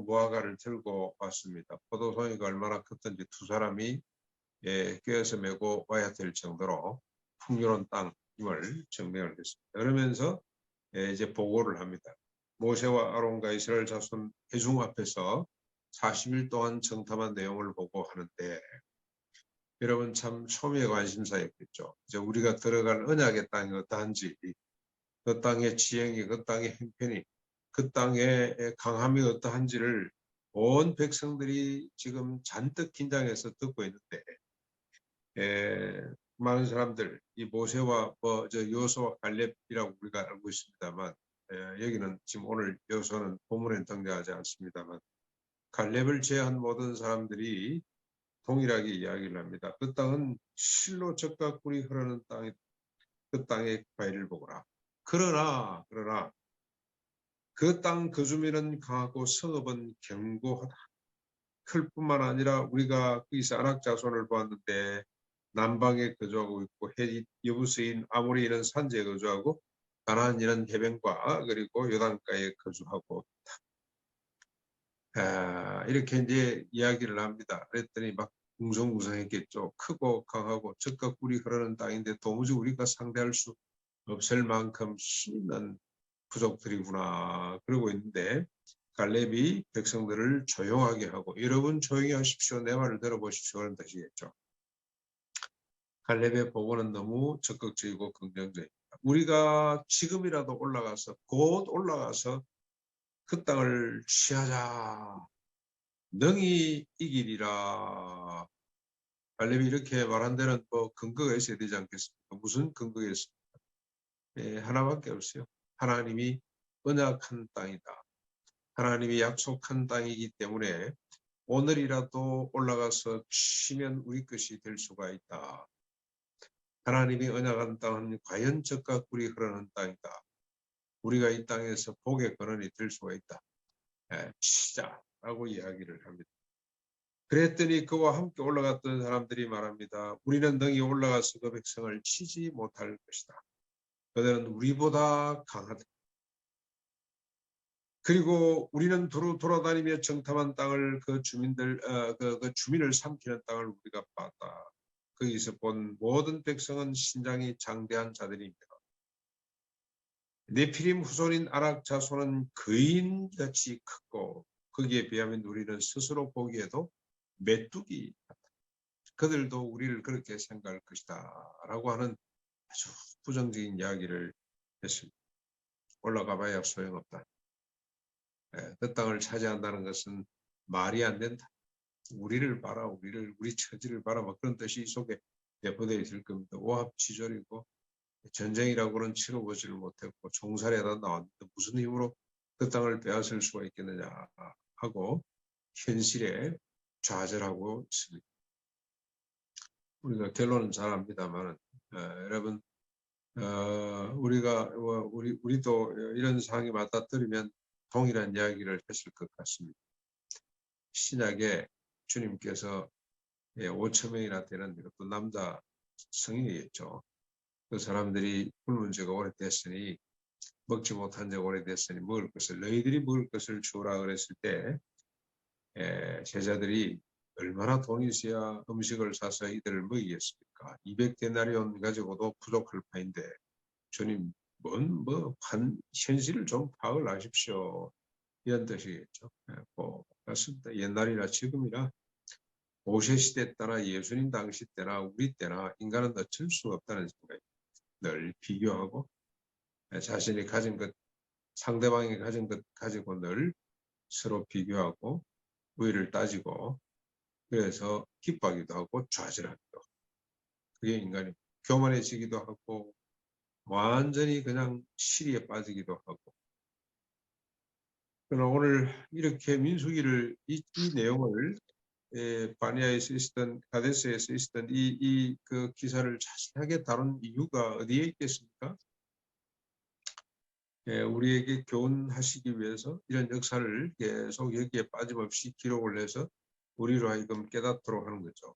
무화과를 들고 왔습니다. 포도송이가 얼마나 컸던지 두 사람이 꿰어서 메고 와야 될 정도로 풍요로운 땅임을 증명을 했습니다. 그러면서 이제 보고를 합니다. 모세와 아론과 이스라엘 자손 회중 앞에서 40일 동안 정탐한 내용을 보고 하는데, 여러분 참 초미의 관심사였겠죠. 이제 우리가 들어갈 언약의 땅이 어떠한지, 그 땅의 지형이, 그 땅의 형편이, 그 땅의 강함이 어떠한지를 온 백성들이 지금 잔뜩 긴장해서 듣고 있는데, 많은 사람들 이 모세와 여호수아와 갈렙이라고 우리가 알고 있습니다만, 여기는 지금 오늘 여호수아는 본문에 등장하지 않습니다만, 갈렙을 제외한 모든 사람들이 동일하게 이야기를 합니다. 그 땅은 실로 젖과 꿀이 흐르는 땅이, 그 땅의 과일을 보거라. 그러나 그 땅 거주민은 강하고 성읍은 견고하다. 클 뿐만 아니라 우리가 거기서 아낙 자손을 보았는데, 남방에 거주하고 있고 헤릿, 여부스인, 아모리 이런 산지에 거주하고 가나안 이런 해변과 그리고 요단가에 거주하고 있다. 이렇게 이제 이야기를 합니다. 그랬더니 막 웅성웅성했겠죠. 크고 강하고 젖과 꿀이 흐르는 땅인데 도무지 우리가 상대할 수 없을 만큼 힘있는 부족들이구나 그러고 있는데, 갈렙이 백성들을 조용하게 하고 여러분 조용히 하십시오, 내 말을 들어보십시오 그런 뜻이겠죠. 갈렙의 보고는 너무 적극적이고 긍정적입니다. 우리가 지금이라도 올라가서 곧 올라가서 그 땅을 취하자, 능히 이기리라. 갈렙이 이렇게 말한 데는 뭐 근거가 있어야 되지 않겠습니까? 무슨 근거가 있습니까? 하나밖에 없어요. 하나님이 언약한 땅이다. 하나님이 약속한 땅이기 때문에 오늘이라도 올라가서 치면 우리 것이 될 수가 있다. 하나님이 언약한 땅은 과연 젖과 꿀이 흐르는 땅이다. 우리가 이 땅에서 복의 근원이 될 수가 있다. 치자라고 이야기를 합니다. 그랬더니 그와 함께 올라갔던 사람들이 말합니다. 우리는 능히 올라가서 그 백성을 치지 못할 것이다. 그들은 우리보다 강하다. 그리고 우리는 두루 돌아다니며 정탐한 땅을 그 주민들 그 주민을 삼키는 땅을 우리가 봤다. 거기서 본 모든 백성은 신장이 장대한 자들입니다. 네피림 후손인 아낙 자손은 거인같이 크고 거기에 비하면 우리는 스스로 보기에도 메뚜기 같다. 그들도 우리를 그렇게 생각할 것이다 라고 하는 아주 부정적인 이야기를 했습니다. 올라가 봐야 소용없다. 그 땅을 차지한다는 것은 말이 안 된다. 우리를 봐라, 우리 처지를 봐라, 뭐 그런 뜻이 이 속에 내포되어 있을 겁니다. 오합지졸이고 전쟁이라고는 치러보지를 못했고 종살이하다 나왔는데 무슨 힘으로 그 땅을 빼앗을 수가 있겠느냐 하고 현실에 좌절하고 있습니다. 우리가 결론은 잘 압니다만, 여러분, 우리도 이런 상황이 맞닥뜨리면 동일한 이야기를 했을 것 같습니다. 신약에 주님께서 5천 명이나 되는 이것도 남자 성인이겠죠. 그 사람들이 굶은 지가 오래됐으니, 먹지 못한 지가 오래됐으니 먹을 것을, 너희들이 먹을 것을 주라 그랬을 때 제자들이 얼마나 돈이 있어야 음식을 사서 이들을 먹이겠습니까? 200데나리온 가지고도 부족할 판인데 주님 현실을 좀 파악을 하십시오. 이런 뜻이겠죠. 그렇습니다. 옛날이나 지금이나 모세시대 때나 예수님 당시 때나 우리 때나 인간은 어쩔 수 없다는 생각입니다. 늘 비교하고 자신이 가진 것, 상대방이 가진 것 가지고 늘 서로 비교하고 우위를 따지고, 그래서 기뻐하기도 하고 좌절하기도 하고, 그게 인간이 교만해지기도 하고 완전히 그냥 시리에 빠지기도 하고. 그러나 오늘 이렇게 민수기를 이 내용을 바니아에서 있었던, 가데스에서 있었던 그 기사를 자세하게 다룬 이유가 어디에 있겠습니까? 우리에게 교훈하시기 위해서 이런 역사를 계속 여기에 빠짐없이 기록을 해서 우리로 하여금 깨닫도록 하는 거죠.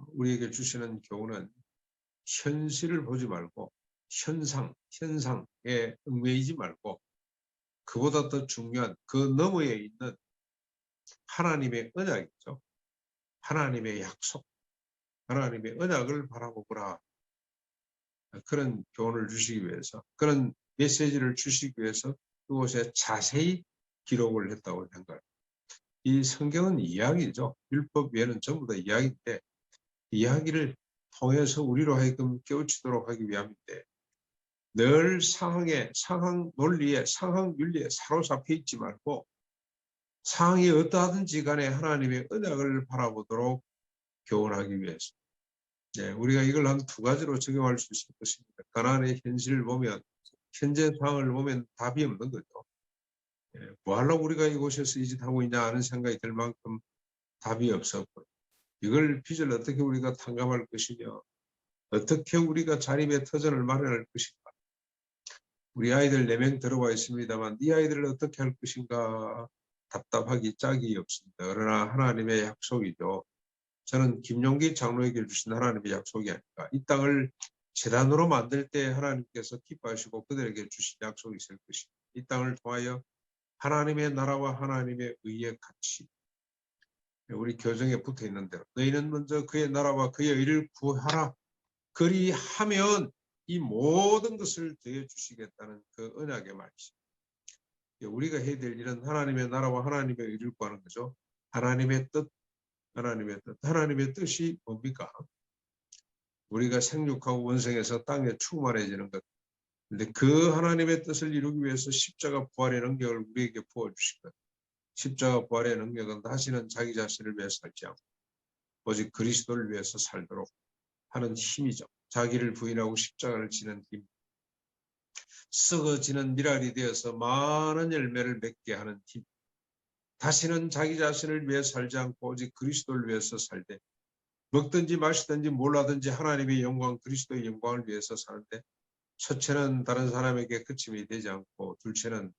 우리에게 주시는 교훈은 현실을 보지 말고 현상에 얽매이지 말고 그보다 더 중요한 그 너머에 있는 하나님의 언약이죠. 하나님의 약속, 하나님의 언약을 바라보거라. 그런 교훈을 주시기 위해서, 그런 메시지를 주시기 위해서 그곳에 자세히 기록을 했다고 생각합니다. 이 성경은 이야기죠. 율법 외에는 전부 다 이야기인데 이야기를 통해서 우리로 하여금 깨우치도록 하기 위함인데 늘 상황 논리에, 상황 윤리에 사로잡혀 있지 말고 상황이 어떠하든지 간에 하나님의 언약을 바라보도록 교훈하기 위해서. 네, 우리가 이걸 한 두 가지로 적용할 수 있을 것입니다. 가나안의 현실을 보면, 현재 상황을 보면 답이 없는 거죠. 뭐 하려고 우리가 이곳에서 이 짓 하고 있냐 하는 생각이 들 만큼 답이 없었고, 이걸 빚을 어떻게 우리가 탕감할 것이며, 어떻게 우리가 자립의 터전을 마련할 것인가. 우리 아이들 4명 들어와 있습니다만 이 아이들을 어떻게 할 것인가 답답하기 짝이 없습니다. 그러나 하나님의 약속이죠. 저는 김용기 장로에게 주신 하나님의 약속이 아닐까. 이 땅을 재단으로 만들 때 하나님께서 기뻐하시고 그들에게 주신 약속이 있을 것입니다. 이 땅을 통하여 하나님의 나라와 하나님의 의의 가치, 우리 교정에 붙어 있는 대로 너희는 먼저 그의 나라와 그의 의를 구하라. 그리하면 이 모든 것을 더해 주시겠다는 그 언약의 말씀. 우리가 해야 될 일은 하나님의 나라와 하나님의 의를 구하는 거죠. 하나님의 뜻, 하나님의 뜻. 하나님의 뜻이 뭡니까? 우리가 생육하고 원성해서 땅에 충만해지는 것. 근데 그 하나님의 뜻을 이루기 위해서 십자가 부활의 능력을 우리에게 부어주신 것. 십자가 부활의 능력은 다시는 자기 자신을 위해 살지 않고 오직 그리스도를 위해서 살도록 하는 힘이죠. 자기를 부인하고 십자가를 지는 힘. 썩어지는 미랄이 되어서 많은 열매를 맺게 하는 힘. 다시는 자기 자신을 위해 살지 않고 오직 그리스도를 위해서 살되 먹든지 마시든지 몰라든지 하나님의 영광, 그리스도의 영광을 위해서 사는데 첫째는 다른 사람에게 그침이 되지 않고 둘째는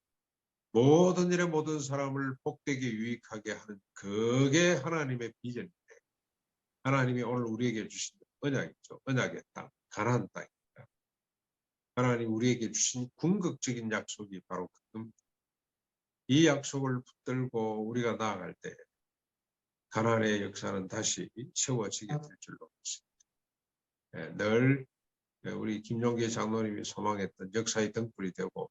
모든 일에 모든 사람을 복되게 유익하게 하는 그게 하나님의 비전인데 하나님이 오늘 우리에게 주신 언약이죠. 언약의 땅, 가나안 땅입니다. 하나님 우리에게 주신 궁극적인 약속이 바로 그겁니다. 이 약속을 붙들고 우리가 나아갈 때 가나안의 역사는 다시 채워지게 될 줄로 믿습니다. 늘 우리 김용기 장로님이 소망했던 역사의 등불이 되고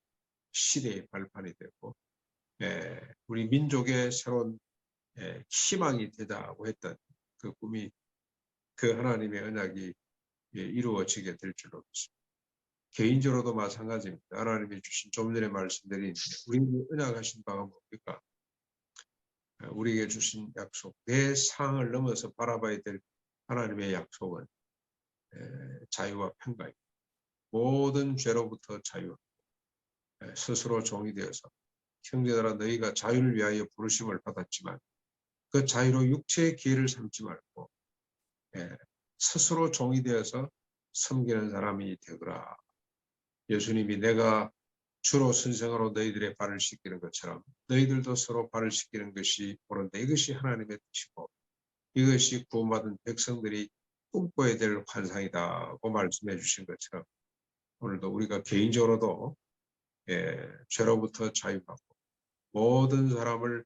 시대의 발판이 되고 우리 민족의 새로운 희망이 되자고 했던 그 꿈이 그 하나님의 언약이 이루어지게 될 줄로 믿습니다. 개인적으로도 마찬가지입니다. 하나님이 주신 좀 전에 말씀드린 우리에게 언약하신 바가 뭡니까? 우리에게 주신 약속, 내 상을 넘어서 바라봐야 될 하나님의 약속은 자유와 평강입니다. 모든 죄로부터 자유, 스스로 종이 되어서 형제들아 너희가 자유를 위하여 부르심을 받았지만 그 자유로 육체의 기회를 삼지 말고 스스로 종이 되어서 섬기는 사람이 되거라. 예수님이 내가 주로 선생으로 너희들의 발을 씻기는 것처럼 너희들도 서로 발을 씻기는 것이 옳은데 이것이 하나님의 뜻이고 이것이 구원받은 백성들이 꿈꿔야 될 환상이다고 말씀해 주신 것처럼 오늘도 우리가 개인적으로도 죄로부터 자유받고 모든 사람을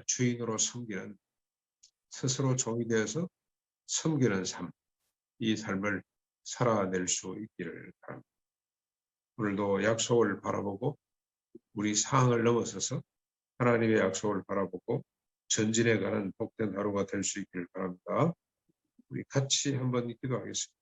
주인으로 섬기는 스스로 종이 되어서 섬기는 삶, 이 삶을 살아낼 수 있기를 바랍니다. 오늘도 약속을 바라보고 우리 상황을 넘어서서 하나님의 약속을 바라보고 전진해가는 복된 하루가 될 수 있기를 바랍니다. 우리 같이 한번 기도하겠습니다.